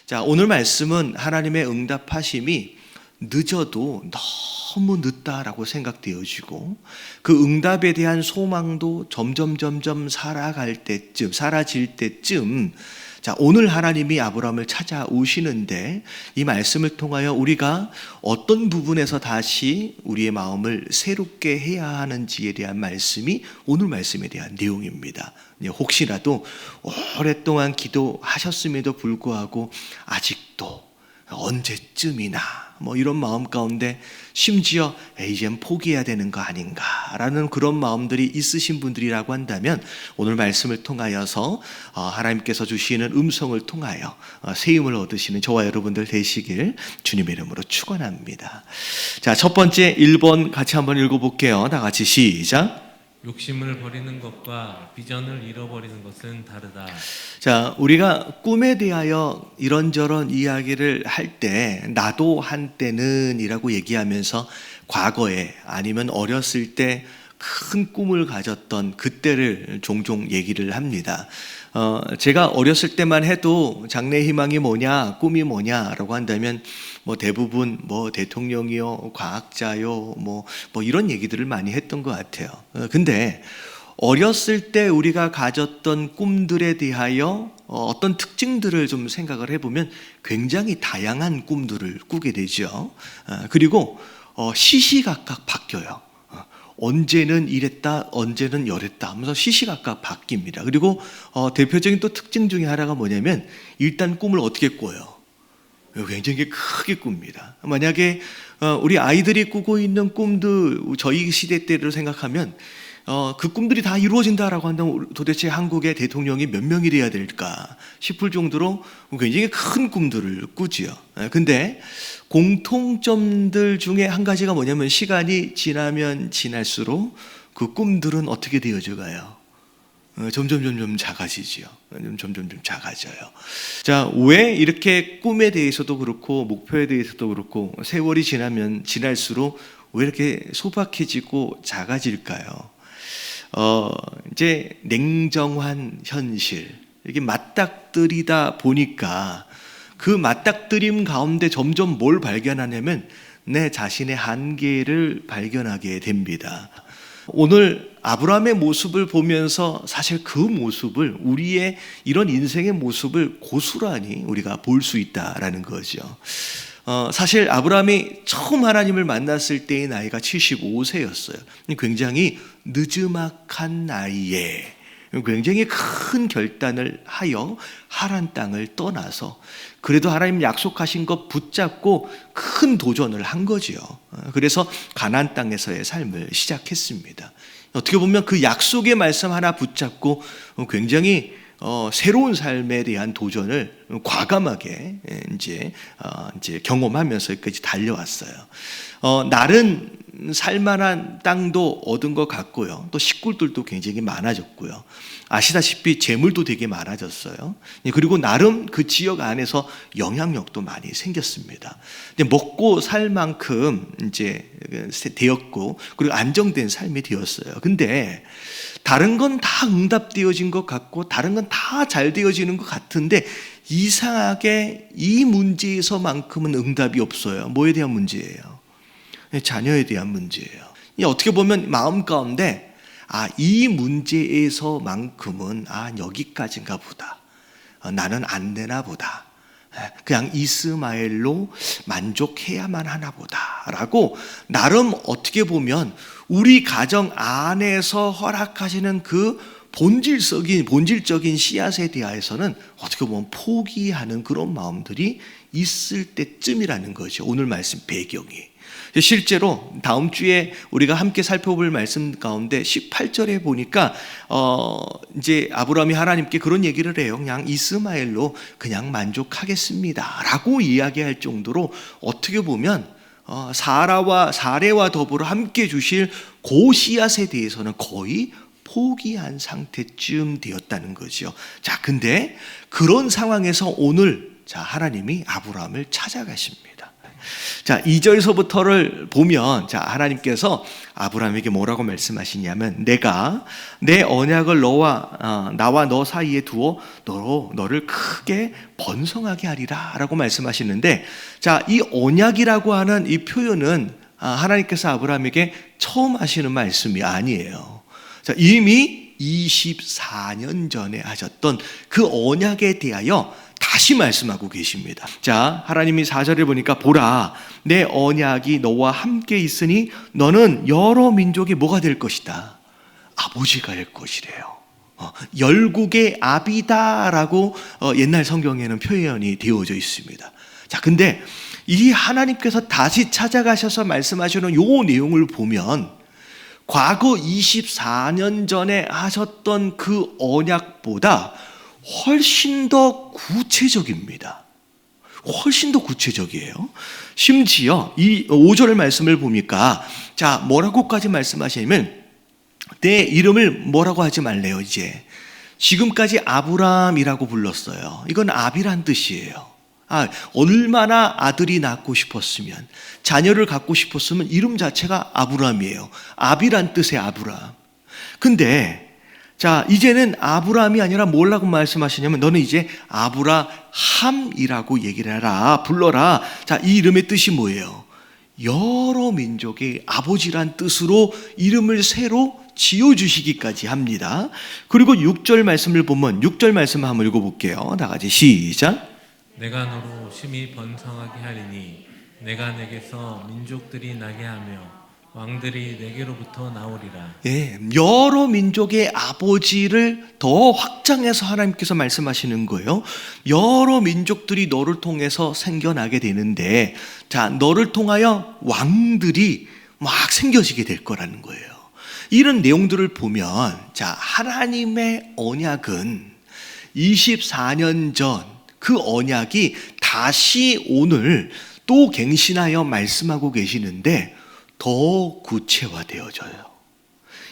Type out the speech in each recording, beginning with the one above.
자, 오늘 말씀은 하나님의 응답하심이 늦어도 너무 늦다라고 생각되어지고 그 응답에 대한 소망도 점점 사라질 때쯤 자, 오늘 하나님이 아브라함을 찾아오시는데 이 말씀을 통하여 우리가 어떤 부분에서 다시 우리의 마음을 새롭게 해야 하는지에 대한 말씀이 오늘 말씀에 대한 내용입니다. 혹시라도 오랫동안 기도하셨음에도 불구하고 아직도 언제쯤이나 이런 마음 가운데 심지어 이젠 포기해야 되는 거 아닌가라는 그런 마음들이 있으신 분들이라고 한다면 오늘 말씀을 통하여서 하나님께서 주시는 음성을 통하여 새 힘을 얻으시는 저와 여러분들 되시길 주님의 이름으로 축원합니다. 자, 첫 번째 1번 같이 한번 읽어볼게요. 다 같이 시작. 욕심을 버리는 것과 비전을 잃어버리는 것은 다르다. 자, 우리가 꿈에 대하여 이런저런 이야기를 할 때 나도 한때는 이라고 얘기하면서 과거에 아니면 어렸을 때 큰 꿈을 가졌던 그때를 종종 얘기를 합니다. 제가 어렸을 때만 해도 장래 희망이 뭐냐, 꿈이 뭐냐라고 한다면 대부분 대통령이요, 과학자요, 이런 얘기들을 많이 했던 것 같아요. 근데 어렸을 때 우리가 가졌던 꿈들에 대하여 어떤 특징들을 좀 생각을 해보면 굉장히 다양한 꿈들을 꾸게 되죠. 그리고 시시각각 바뀌어요. 언제는 이랬다, 언제는 이랬다 하면서 시시각각 바뀝니다. 그리고 대표적인 또 특징 중에 하나가 뭐냐면 일단 꿈을 어떻게 꿔요? 굉장히 크게 꿉니다. 만약에 우리 아이들이 꾸고 있는 꿈들 저희 시대 때를 생각하면 그 꿈들이 다 이루어진다라고 한다면 도대체 한국의 대통령이 몇 명이 돼야 될까 싶을 정도로 굉장히 큰 꿈들을 꾸지요. 근데 공통점들 중에 한 가지가 뭐냐면 시간이 지나면 지날수록 그 꿈들은 어떻게 되어져 가요? 점점 작아지지요. 점점 작아져요. 자, 왜 이렇게 꿈에 대해서도 그렇고 목표에 대해서도 그렇고 세월이 지나면 지날수록 왜 이렇게 소박해지고 작아질까요? 이제 냉정한 현실, 이렇게 맞닥뜨리다 보니까 그 맞닥뜨림 가운데 점점 뭘 발견하냐면 내 자신의 한계를 발견하게 됩니다. 오늘 아브라함의 모습을 보면서 사실 그 모습을 우리의 이런 인생의 모습을 고스란히 우리가 볼 수 있다라는 거죠. 사실 아브라함이 처음 하나님을 만났을 때의 나이가 75세였어요. 굉장히 느즈막한 나이에 굉장히 큰 결단을 하여 하란 땅을 떠나서 그래도 하나님 약속하신 것 붙잡고 큰 도전을 한 거지요. 그래서 가나안 땅에서의 삶을 시작했습니다. 어떻게 보면 그 약속의 말씀 하나 붙잡고 굉장히 새로운 삶에 대한 도전을 과감하게 이제 경험하면서 여기까지 달려왔어요. 날은 살만한 땅도 얻은 것 같고요. 또 식구들도 굉장히 많아졌고요. 아시다시피 재물도 되게 많아졌어요. 그리고 나름 그 지역 안에서 영향력도 많이 생겼습니다. 먹고 살 만큼 이제 되었고 그리고 안정된 삶이 되었어요. 근데 다른 건 다 응답되어진 것 같고 다른 건 다 잘 되어지는 것 같은데 이상하게 이 문제에서만큼은 응답이 없어요. 뭐에 대한 문제예요? 자녀에 대한 문제예요. 어떻게 보면 마음 가운데 이 문제에서만큼은 여기까지인가 보다. 나는 안 되나 보다. 그냥 이스마엘로 만족해야만 하나 보다라고 나름 어떻게 보면 우리 가정 안에서 허락하시는 그 본질적인 씨앗에 대해서는 어떻게 보면 포기하는 그런 마음들이 있을 때쯤이라는 거죠. 오늘 말씀 배경이. 실제로 다음 주에 우리가 함께 살펴볼 말씀 가운데 18절에 보니까 이제 아브라함이 하나님께 그런 얘기를 해요. 그냥 이스마엘로 그냥 만족하겠습니다 라고 이야기할 정도로 어떻게 보면 사레와 더불어 함께 주실 그 씨앗에 대해서는 거의 포기한 상태쯤 되었다는 거죠. 자, 근데 그런 상황에서 오늘 하나님이 아브라함을 찾아가십니다. 자, 2절서부터를 보면 자, 하나님께서 아브라함에게 뭐라고 말씀하시냐면 내가 내 언약을 나와 너 사이에 두어 너를 크게 번성하게 하리라 라고 말씀하시는데 자, 이 언약이라고 하는 이 표현은 하나님께서 아브라함에게 처음 하시는 말씀이 아니에요. 자, 이미 24년 전에 하셨던 그 언약에 대하여 다시 말씀하고 계십니다. 자, 하나님이 4절에 보니까 보라, 내 언약이 너와 함께 있으니 너는 여러 민족이 뭐가 될 것이다? 아버지가 될 것이래요. 열국의 아비다라고 옛날 성경에는 표현이 되어져 있습니다. 자, 근데 이 하나님께서 다시 찾아가셔서 말씀하시는 요 내용을 보면 과거 24년 전에 하셨던 그 언약보다 훨씬 더 구체적입니다. 훨씬 더 구체적이에요. 심지어 이 5절 말씀을 보니까 자, 뭐라고까지 말씀하시냐면 내 이름을 뭐라고 하지 말래요. 이제 지금까지 아브람이라고 불렀어요. 이건 아비란 뜻이에요. 얼마나 아들이 낳고 싶었으면, 자녀를 갖고 싶었으면 이름 자체가 아브람이에요. 아비란 뜻의 아브람. 근데 자, 이제는 아브람이 아니라 뭐라고 말씀하시냐면 너는 이제 아브라함이라고 얘기를 해라, 불러라. 자, 이 이름의 뜻이 뭐예요? 여러 민족의 아버지란 뜻으로 이름을 새로 지어주시기까지 합니다. 그리고 6절 말씀을 보면 6절 말씀 한번 읽어볼게요. 다 같이 시작. 내가 너로 심히 번성하게 하리니 내가 내게서 민족들이 나게 하며 왕들이 내게로부터 나오리라. 예, 여러 민족의 아버지를 더 확장해서 하나님께서 말씀하시는 거예요. 여러 민족들이 너를 통해서 생겨나게 되는데, 자, 너를 통하여 왕들이 막 생겨지게 될 거라는 거예요. 이런 내용들을 보면, 자, 하나님의 언약은 24년 전 그 언약이 다시 오늘 또 갱신하여 말씀하고 계시는데 더 구체화되어져요.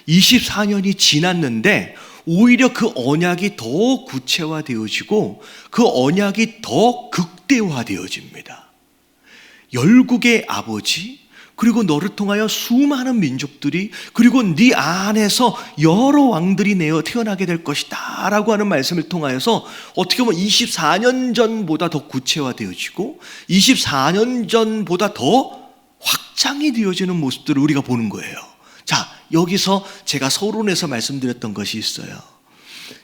24년이 지났는데 오히려 그 언약이 더 구체화되어지고 그 언약이 더 극대화되어집니다. 열국의 아버지, 그리고 너를 통하여 수많은 민족들이, 그리고 네 안에서 여러 왕들이 내어 태어나게 될 것이다 라고 하는 말씀을 통하여서 어떻게 보면 24년 전보다 더 구체화되어지고 24년 전보다 더 확장이 되어지는 모습들을 우리가 보는 거예요. 자, 여기서 제가 서론에서 말씀드렸던 것이 있어요.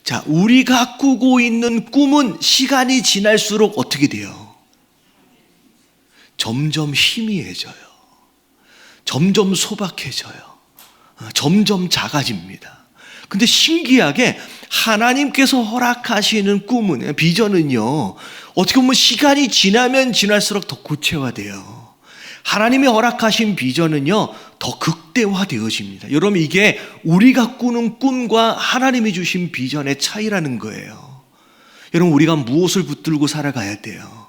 자, 우리가 꾸고 있는 꿈은 시간이 지날수록 어떻게 돼요? 점점 희미해져요. 점점 소박해져요. 점점 작아집니다. 근데 신기하게 하나님께서 허락하시는 꿈은, 비전은요, 어떻게 보면 시간이 지나면 지날수록 더 구체화돼요. 하나님이 허락하신 비전은요, 더 극대화되어집니다. 여러분, 이게 우리가 꾸는 꿈과 하나님이 주신 비전의 차이라는 거예요. 여러분, 우리가 무엇을 붙들고 살아가야 돼요?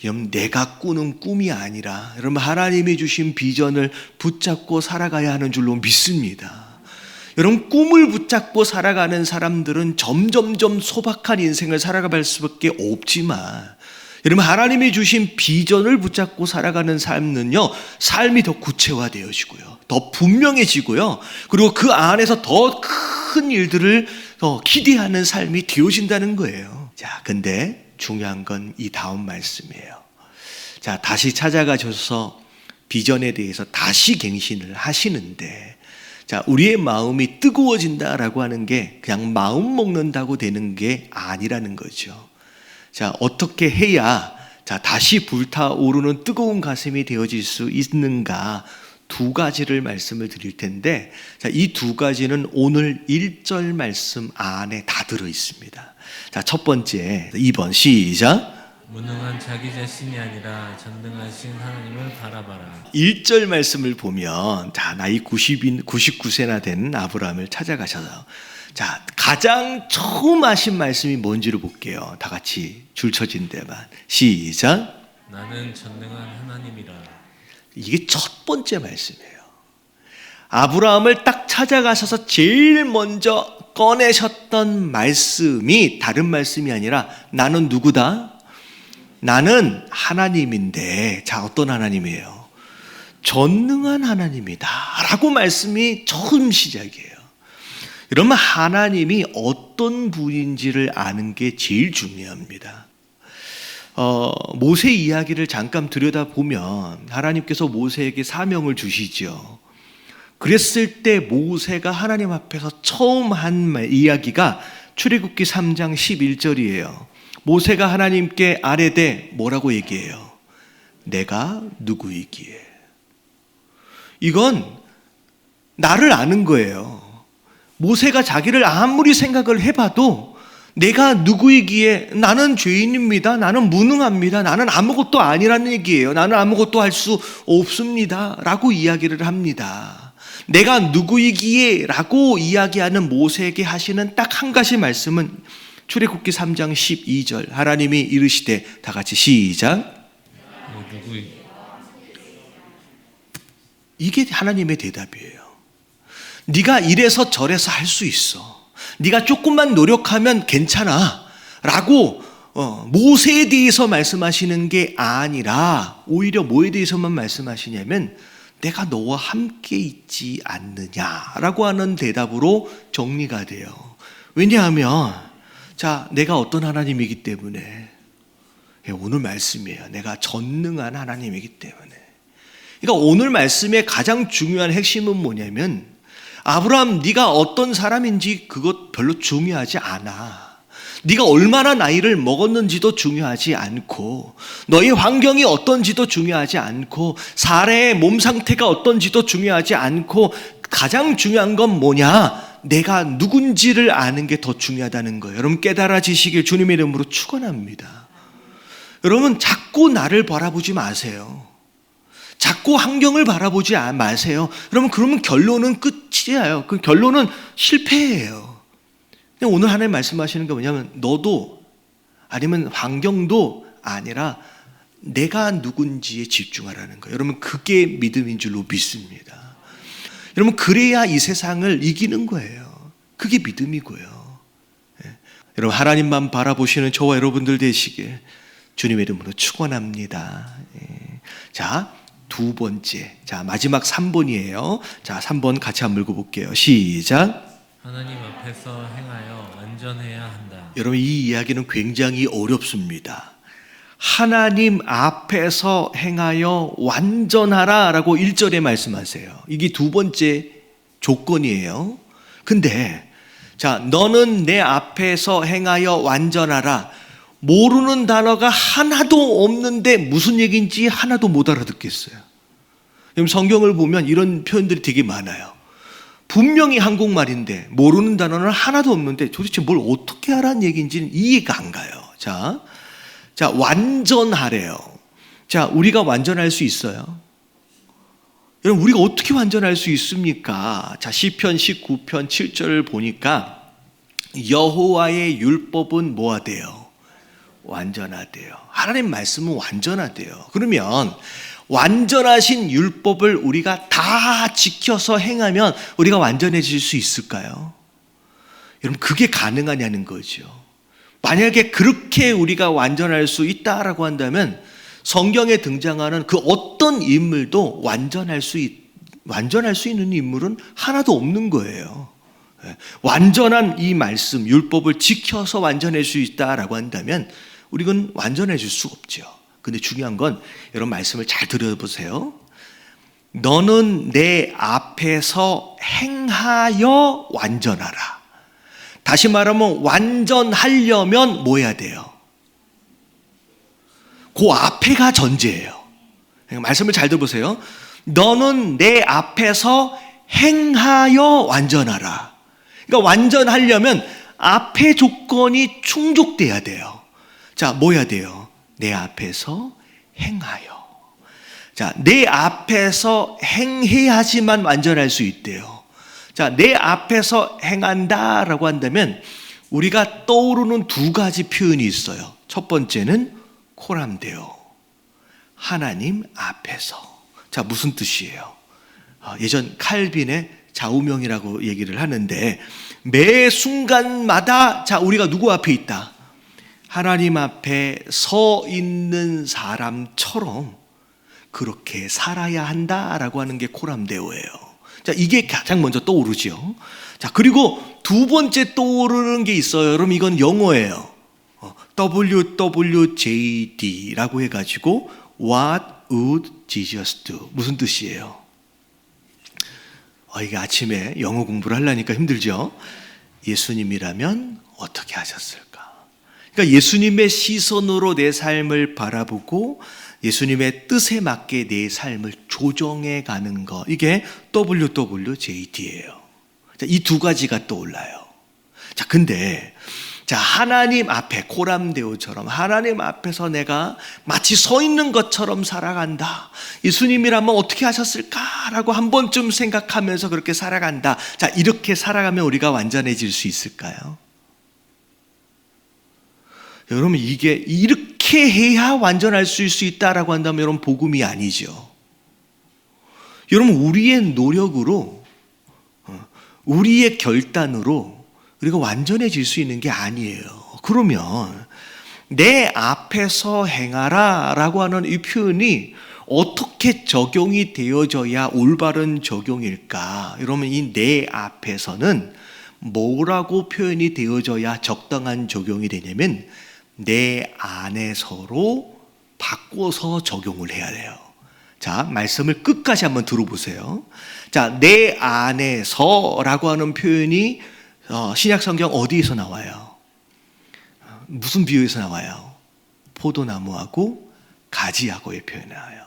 여러분, 내가 꾸는 꿈이 아니라 여러분, 하나님이 주신 비전을 붙잡고 살아가야 하는 줄로 믿습니다. 여러분, 꿈을 붙잡고 살아가는 사람들은 점점점 소박한 인생을 살아갈 수밖에 없지만, 여러분, 하나님이 주신 비전을 붙잡고 살아가는 삶은요, 삶이 더 구체화되어지고요, 더 분명해지고요, 그리고 그 안에서 더 큰 일들을 더 기대하는 삶이 되어진다는 거예요. 자, 근데 중요한 건 이 다음 말씀이에요. 자, 다시 찾아가셔서 비전에 대해서 다시 갱신을 하시는데, 자, 우리의 마음이 뜨거워진다라고 하는 게 그냥 마음 먹는다고 되는 게 아니라는 거죠. 자, 어떻게 해야 자, 다시 불타오르는 뜨거운 가슴이 되어질 수 있는가? 두 가지를 말씀을 드릴 텐데, 자, 이 두 가지는 오늘 1절 말씀 안에 다 들어 있습니다. 자, 첫 번째, 2번 시작. 무능한 자기 자신이 아니라 전능하신 하나님을 바라봐라. 1절 말씀을 보면, 자, 나이 99세나 된 아브라함을 찾아가셔서, 자, 가장 처음 하신 말씀이 뭔지를 볼게요. 다 같이 줄 쳐진 데만 시작. 나는 전능한 하나님이라. 이게 첫 번째 말씀이에요. 아브라함을 딱 찾아가셔서 제일 먼저 꺼내셨던 말씀이 다른 말씀이 아니라 나는 누구다? 나는 하나님인데, 자, 어떤 하나님이에요? 전능한 하나님이다 라고 말씀이 처음 시작이에요. 그러면 하나님이 어떤 분인지를 아는 게 제일 중요합니다. 모세 이야기를 잠깐 들여다보면 하나님께서 모세에게 사명을 주시죠. 그랬을 때 모세가 하나님 앞에서 처음 한 이야기가 출애굽기 3장 11절이에요. 모세가 하나님께 아뢰되 뭐라고 얘기해요? 내가 누구이기에. 이건 나를 아는 거예요. 모세가 자기를 아무리 생각을 해봐도 내가 누구이기에 나는 죄인입니다. 나는 무능합니다. 나는 아무것도 아니라는 얘기예요. 나는 아무것도 할 수 없습니다. 라고 이야기를 합니다. 내가 누구이기에 라고 이야기하는 모세에게 하시는 딱 한 가지 말씀은 출애굽기 3장 12절 하나님이 이르시되 다 같이 시작. 이게 하나님의 대답이에요. 네가 이래서 저래서 할 수 있어. 네가 조금만 노력하면 괜찮아 라고 모세에 대해서 말씀하시는 게 아니라 오히려 뭐에 대해서만 말씀하시냐면 내가 너와 함께 있지 않느냐라고 하는 대답으로 정리가 돼요. 왜냐하면 자, 내가 어떤 하나님이기 때문에 오늘 말씀이에요. 내가 전능한 하나님이기 때문에. 그러니까 오늘 말씀의 가장 중요한 핵심은 뭐냐면 아브라함 네가 어떤 사람인지 그것 별로 중요하지 않아. 네가 얼마나 나이를 먹었는지도 중요하지 않고 너의 환경이 어떤지도 중요하지 않고 사례의 몸 상태가 어떤지도 중요하지 않고 가장 중요한 건 뭐냐? 내가 누군지를 아는 게 더 중요하다는 거예요. 여러분 깨달아지시길 주님의 이름으로 축원합니다. 여러분 자꾸 나를 바라보지 마세요. 자꾸 환경을 바라보지 마세요. 그러면 결론은 끝이에요. 그 결론은 실패예요. 오늘 하나님 말씀하시는 게 뭐냐면 너도 아니면 환경도 아니라 내가 누군지에 집중하라는 거예요. 여러분 그게 믿음인 줄로 믿습니다. 여러분 그래야 이 세상을 이기는 거예요. 그게 믿음이고요. 여러분 하나님만 바라보시는 저와 여러분들 되시길 주님의 이름으로 축원합니다. 자, 두 번째. 자, 마지막 3번이에요. 자, 3번 같이 한번 읽어볼게요. 시작. 하나님 앞에서 행하여 완전해야 한다. 여러분 이 이야기는 굉장히 어렵습니다. 하나님 앞에서 행하여 완전하라 라고 1절에 말씀하세요. 이게 두 번째 조건이에요. 근데 자, 너는 내 앞에서 행하여 완전하라. 모르는 단어가 하나도 없는데 무슨 얘기인지 하나도 못 알아듣겠어요. 성경을 보면 이런 표현들이 되게 많아요. 분명히 한국말인데 모르는 단어는 하나도 없는데 도대체 뭘 어떻게 하라는 얘기인지는 이해가 안 가요. 자, 완전하래요. 자, 우리가 완전할 수 있어요? 여러분 우리가 어떻게 완전할 수 있습니까? 자, 시편 19편 7절을 보니까 여호와의 율법은 뭐하대요? 완전하대요. 하나님 말씀은 완전하대요. 그러면 완전하신 율법을 우리가 다 지켜서 행하면 우리가 완전해질 수 있을까요? 여러분 그게 가능하냐는 거죠. 만약에 그렇게 우리가 완전할 수 있다라고 한다면 성경에 등장하는 그 어떤 인물도 완전할 수 있는 인물은 하나도 없는 거예요. 완전한 이 말씀, 율법을 지켜서 완전할 수 있다라고 한다면 우리는 완전해질 수가 없죠. 근데 중요한 건 여러분 말씀을 잘 들어보세요. 너는 내 앞에서 행하여 완전하라. 다시 말하면 완전하려면 뭐 해야 돼요? 그 앞에가 전제예요. 말씀을 잘 들어보세요. 너는 내 앞에서 행하여 완전하라. 그러니까 완전하려면 앞의 조건이 충족돼야 돼요. 자, 뭐 해야 돼요? 내 앞에서 행하여. 자, 내 앞에서 행해야지만 완전할 수 있대요. 자, 내 앞에서 행한다라고 한다면 우리가 떠오르는 두 가지 표현이 있어요. 첫 번째는 코람데오. 하나님 앞에서. 자, 무슨 뜻이에요? 예전 칼빈의 좌우명이라고 얘기를 하는데 매 순간마다 자, 우리가 누구 앞에 있다? 하나님 앞에 서 있는 사람처럼 그렇게 살아야 한다라고 하는 게 코람데오예요. 자, 이게 가장 먼저 떠오르죠. 자, 그리고 두 번째 떠오르는 게 있어요. 여러분, 이건 영어예요. WWJD라고 해가지고 What would Jesus do? 무슨 뜻이에요? 이게 아침에 영어 공부를 하려니까 힘들죠? 예수님이라면 어떻게 하셨을까? 그러니까 예수님의 시선으로 내 삶을 바라보고 예수님의 뜻에 맞게 내 삶을 조정해 가는 것, 이게 WWJD예요. 이 두 가지가 떠올라요. 자, 근데 하나님 앞에 코람데오처럼 하나님 앞에서 내가 마치 서 있는 것처럼 살아간다. 예수님이라면 어떻게 하셨을까라고 한 번쯤 생각하면서 그렇게 살아간다. 자, 이렇게 살아가면 우리가 완전해질 수 있을까요? 여러분, 이게 이렇게 해야 완전할 수 있다라고 한다면 여러분, 복음이 아니죠. 여러분, 우리의 노력으로, 우리의 결단으로 우리가 완전해질 수 있는 게 아니에요. 그러면 내 앞에서 행하라 라고 하는 이 표현이 어떻게 적용이 되어져야 올바른 적용일까? 여러분, 이 내 앞에서는 뭐라고 표현이 되어져야 적당한 적용이 되냐면 내 안에서로 바꿔서 적용을 해야 돼요. 자, 말씀을 끝까지 한번 들어보세요. 자, 내 안에서라고 하는 표현이 신약 성경 어디에서 나와요? 무슨 비유에서 나와요? 포도나무하고 가지하고의 표현이 나와요.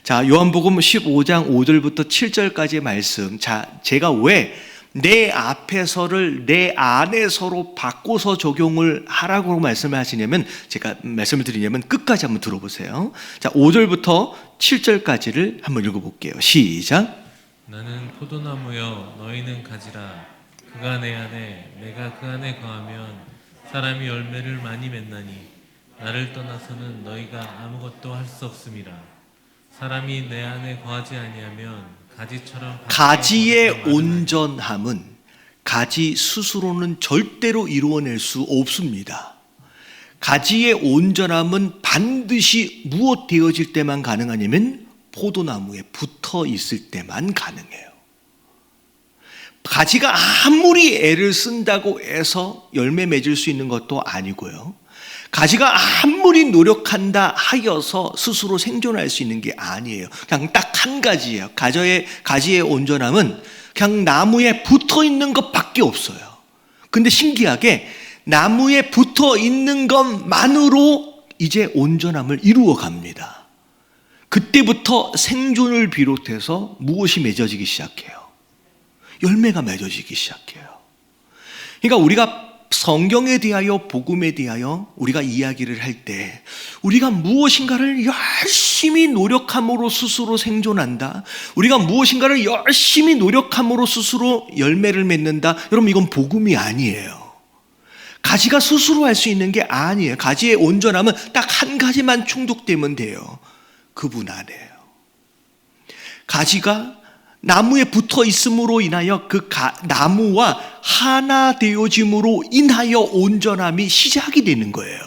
자, 요한복음 15장 5절부터 7절까지의 말씀. 자, 제가 왜 내 앞에서를 내 안에서로 바꿔서 적용을 하라고 말씀을 하시냐면, 제가 말씀을 드리냐면 끝까지 한번 들어보세요. 자, 5절부터 7절까지를 한번 읽어볼게요. 시작. 나는 포도나무여 너희는 가지라. 그가 내 안에 내가 그 안에 거하면 사람이 열매를 많이 맺나니 나를 떠나서는 너희가 아무것도 할 수 없음이라. 사람이 내 안에 거하지 아니하면 가지처럼 가지의 온전함은 가지 스스로는 절대로 이루어낼 수 없습니다. 가지의 온전함은 반드시 무엇 되어질 때만 가능하냐면 포도나무에 붙어 있을 때만 가능해요. 가지가 아무리 애를 쓴다고 해서 열매 맺을 수 있는 것도 아니고요. 가지가 아무리 노력한다 하여서 스스로 생존할 수 있는 게 아니에요. 그냥 딱 한 가지예요. 가지의 온전함은 그냥 나무에 붙어 있는 것밖에 없어요. 근데 신기하게 나무에 붙어 있는 것만으로 이제 온전함을 이루어 갑니다. 그때부터 생존을 비롯해서 무엇이 맺어지기 시작해요? 열매가 맺어지기 시작해요. 그러니까 우리가 성경에 대하여, 복음에 대하여 우리가 이야기를 할 때 우리가 무엇인가를 열심히 노력함으로 스스로 생존한다, 우리가 무엇인가를 열심히 노력함으로 스스로 열매를 맺는다, 여러분, 이건 복음이 아니에요. 가지가 스스로 할 수 있는 게 아니에요. 가지의 온전함은 딱 한 가지만 충족되면 돼요. 그분 안에요. 가지가 나무에 붙어 있음으로 인하여 그 나무와 하나 되어짐으로 인하여 온전함이 시작이 되는 거예요.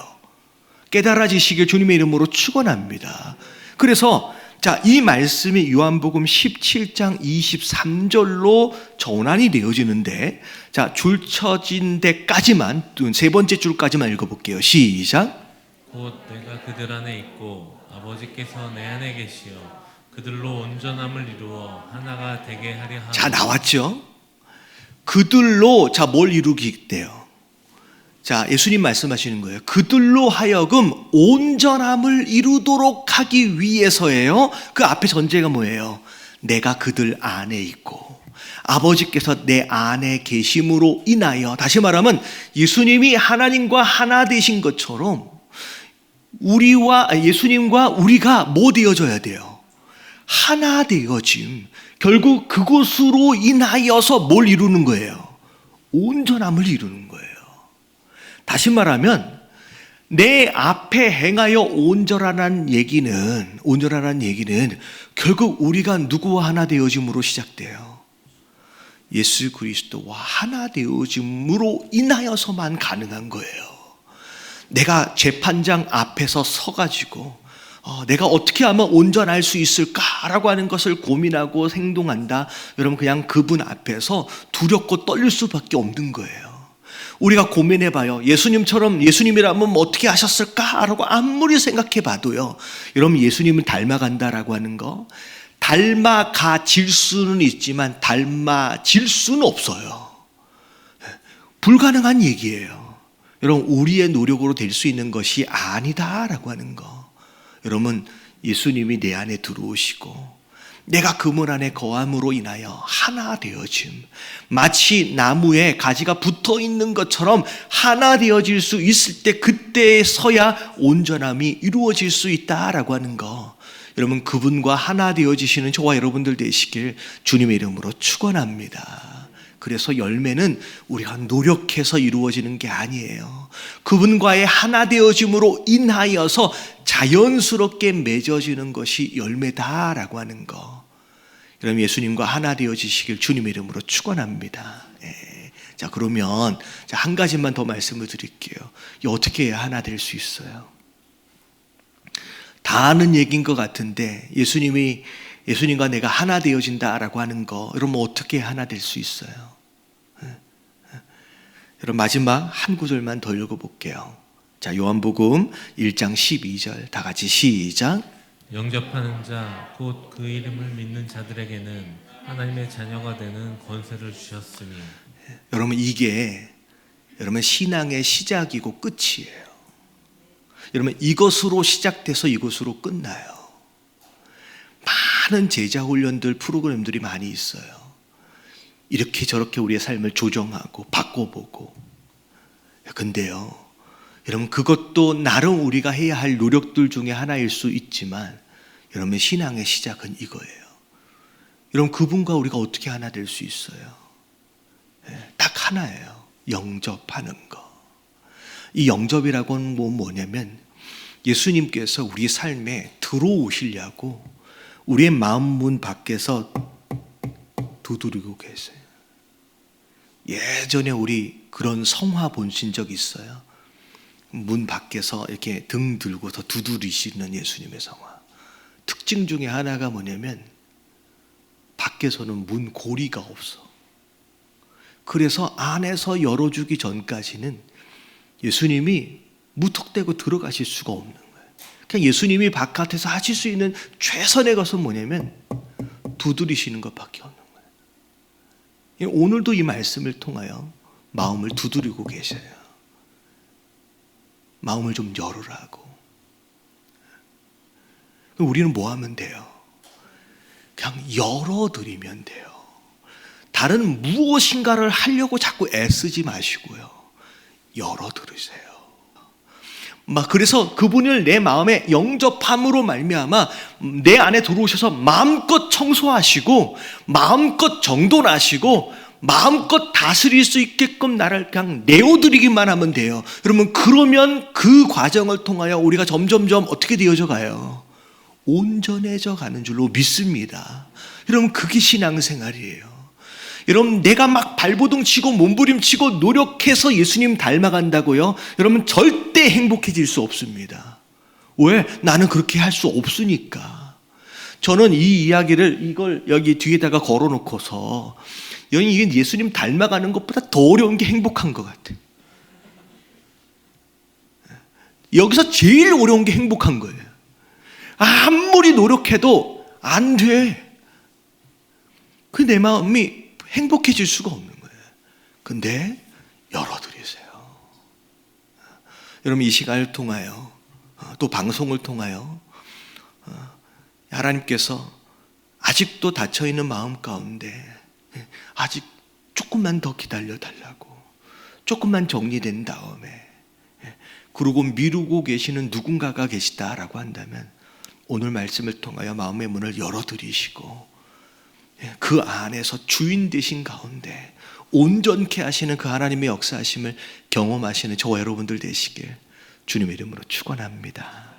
깨달아지시길 주님의 이름으로 축원합니다. 그래서 이 말씀이 요한복음 17장 23절로 전환이 되어지는데, 줄 쳐진 데까지만, 세 번째 줄까지만 읽어볼게요. 시작. 곧 내가 그들 안에 있고 아버지께서 내 안에 계시어 그들로 온전함을 이루어 하나가 되게 하려 하고. 자, 나왔죠? 그들로, 뭘 이루기 돼요? 예수님 말씀하시는 거예요. 그들로 하여금 온전함을 이루도록 하기 위해서예요. 그 앞에 전제가 뭐예요? 내가 그들 안에 있고 아버지께서 내 안에 계심으로 인하여, 다시 말하면 예수님이 하나님과 하나 되신 것처럼 예수님과 우리가 뭐 되어져야 돼요? 하나 되어짐. 결국 그것으로 인하여서 뭘 이루는 거예요? 온전함을 이루는 거예요. 다시 말하면 내 앞에 행하여 온전하라는 얘기는 결국 우리가 누구와 하나 되어짐으로 시작돼요. 예수 그리스도와 하나 되어짐으로 인하여서만 가능한 거예요. 내가 재판장 앞에서 서가지고 내가 어떻게 하면 온전할 수 있을까라고 하는 것을 고민하고 행동한다. 여러분 그냥 그분 앞에서 두렵고 떨릴 수밖에 없는 거예요. 우리가 고민해봐요. 예수님이라면 어떻게 하셨을까라고 아무리 생각해봐도요. 여러분 예수님을 닮아간다라고 하는 거, 닮아가질 수는 있지만 닮아질 수는 없어요. 불가능한 얘기예요. 여러분 우리의 노력으로 될 수 있는 것이 아니다라고 하는 거. 여러분 예수님이 내 안에 들어오시고 내가 그분 안에 거함으로 인하여 하나 되어짐, 마치 나무에 가지가 붙어 있는 것처럼 하나 되어질 수 있을 때 그때서야 온전함이 이루어질 수 있다라고 하는 거. 여러분 그분과 하나 되어지시는 저와 여러분들 되시길 주님의 이름으로 축원합니다. 그래서 열매는 우리가 노력해서 이루어지는 게 아니에요. 그분과의 하나 되어짐으로 인하여서 자연스럽게 맺어지는 것이 열매다라고 하는 거. 그럼 예수님과 하나 되어지시길 주님의 이름으로 축원합니다. 자, 그러면 한 가지만 더 말씀을 드릴게요. 어떻게 해야 하나 될 수 있어요? 다 아는 얘기인 것 같은데 예수님과 내가 하나 되어진다라고 하는 거, 여러분 어떻게 하나 될 수 있어요? 여러분 마지막 한 구절만 더 읽어볼게요. 자, 요한복음 1장 12절 다 같이 시작. 영접하는 자 곧 그 이름을 믿는 자들에게는 하나님의 자녀가 되는 권세를 주셨으니. 여러분 이게 여러분 신앙의 시작이고 끝이에요. 여러분 이것으로 시작돼서 이것으로 끝나요. 많은 제자 훈련들 프로그램들이 많이 있어요. 이렇게 저렇게 우리의 삶을 조정하고 바꿔보고. 근데요 여러분 그것도 나름 우리가 해야 할 노력들 중에 하나일 수 있지만 여러분 신앙의 시작은 이거예요. 여러분 그분과 우리가 어떻게 하나 될 수 있어요? 딱 하나예요. 영접하는 거. 이 영접이라고는 뭐냐면 예수님께서 우리 삶에 들어오시려고 우리의 마음 문 밖에서 두드리고 계세요. 예전에 우리 그런 성화 보신 적 있어요? 문 밖에서 이렇게 등 들고서 두드리시는 예수님의 성화. 특징 중에 하나가 뭐냐면 밖에서는 문 고리가 없어. 그래서 안에서 열어주기 전까지는 예수님이 무턱대고 들어가실 수가 없는 거예요. 그냥 예수님이 바깥에서 하실 수 있는 최선의 것은 뭐냐면 두드리시는 것밖에 없는 거예요. 오늘도 이 말씀을 통하여 마음을 두드리고 계셔요. 마음을 좀 열으라고. 우리는 뭐 하면 돼요? 그냥 열어드리면 돼요. 다른 무엇인가를 하려고 자꾸 애쓰지 마시고요. 열어드리세요. 그래서 그분을 내 마음에 영접함으로 말미암아 내 안에 들어오셔서 마음껏 청소하시고 마음껏 정돈하시고 마음껏 다스릴 수 있게끔 나를 그냥 내어드리기만 하면 돼요. 여러분 그러면 그 과정을 통하여 우리가 점점점 어떻게 되어져 가요? 온전해져 가는 줄로 믿습니다. 여러분 그게 신앙생활이에요. 여러분 내가 막 발버둥 치고 몸부림치고 노력해서 예수님 닮아간다고요? 여러분 절대 행복해질 수 없습니다. 왜? 나는 그렇게 할 수 없으니까. 저는 이 이야기를 이걸 여기 뒤에다가 걸어놓고서 이게 예수님 닮아가는 것보다 더 어려운 게 행복한 것 같아요. 여기서 제일 어려운 게 행복한 거예요. 아무리 노력해도 안 돼. 그 내 마음이 행복해질 수가 없는 거예요. 근데 열어드리세요. 여러분 이 시간을 통하여 또 방송을 통하여 하나님께서 아직도 닫혀있는 마음 가운데 아직 조금만 더 기다려 달라고, 조금만 정리된 다음에 그러고 미루고 계시는 누군가가 계시다라고 한다면 오늘 말씀을 통하여 마음의 문을 열어드리시고 그 안에서 주인 되신 가운데 온전케 하시는 그 하나님의 역사하심을 경험하시는 저와 여러분들 되시길 주님의 이름으로 축원합니다.